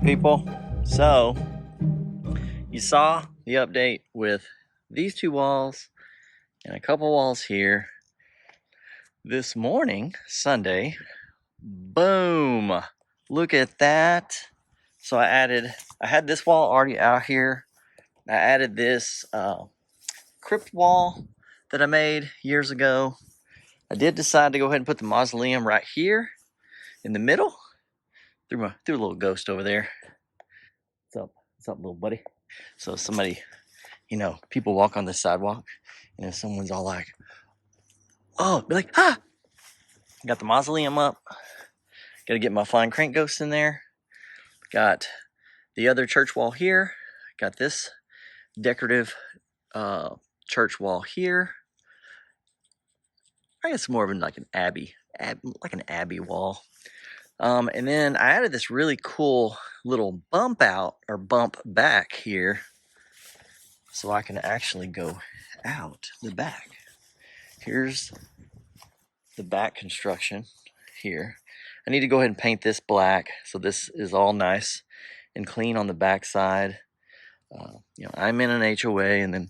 people. So you saw the update with these two walls and a couple walls here. This morning, Sunday, boom, look at that. So I had this wall already out here. I added this crypt wall that I made years ago. I did decide to go ahead and put the mausoleum right here in the middle. Threw a little ghost over there. What's up, little buddy? So somebody, people walk on the sidewalk, and if someone's all like, oh, be like, ah! Got the mausoleum up. Got to get my flying crank ghost in there. Got the other church wall here. Got this decorative church wall here. I guess more of like an abbey wall. And then I added this really cool little bump out or bump back here, so I can actually go out the back. Here's the back construction here. I need to go ahead and paint this black, so this is all nice and clean on the back side. I'm in an HOA, and then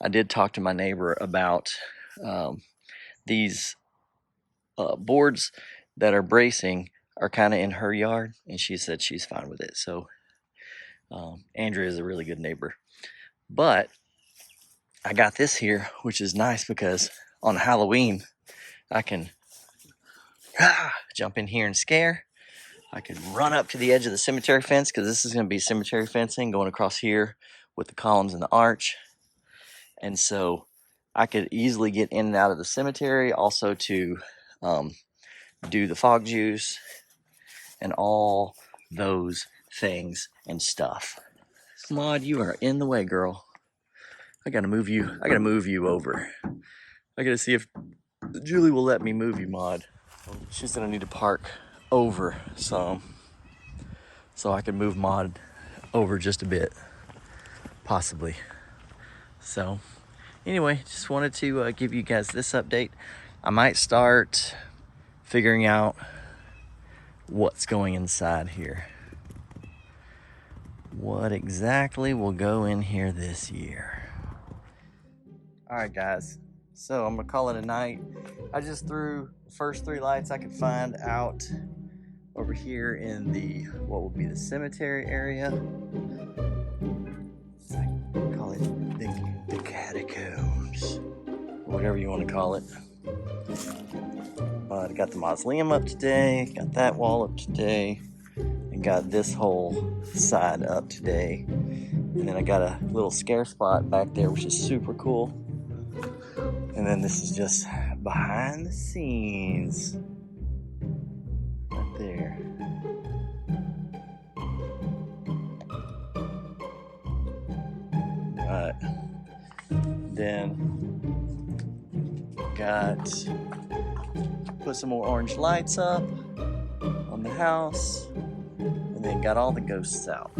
I did talk to my neighbor about these boards that are bracing are kind of in her yard, and she said she's fine with it. So Andrea is a really good neighbor. But I got this here, which is nice because on Halloween I can jump in here and scare. I could run up to the edge of the cemetery fence, because this is going to be cemetery fencing going across here with the columns and the arch. And so I could easily get in and out of the cemetery, also to do the fog juice and all those things and stuff. Maud, you are in the way, girl. I gotta move you over. I gotta see if Julie will let me move you, Maud. She said I need to park over some, so I can move Maud over just a bit, possibly. So anyway, just wanted to give you guys this update. I might start figuring out what's going inside here. What exactly will go in here this year? All right, guys. So I'm gonna call it a night. I just threw the first 3 lights I could find out over here in what will be the cemetery area. I call it the catacombs, or whatever you want to call it. But I got the mausoleum up today, got that wall up today, and got this whole side up today. And then I got a little scare spot back there, which is super cool. And then this is just behind the scenes right there. Right. Then put some more orange lights up on the house, and then got all the ghosts out.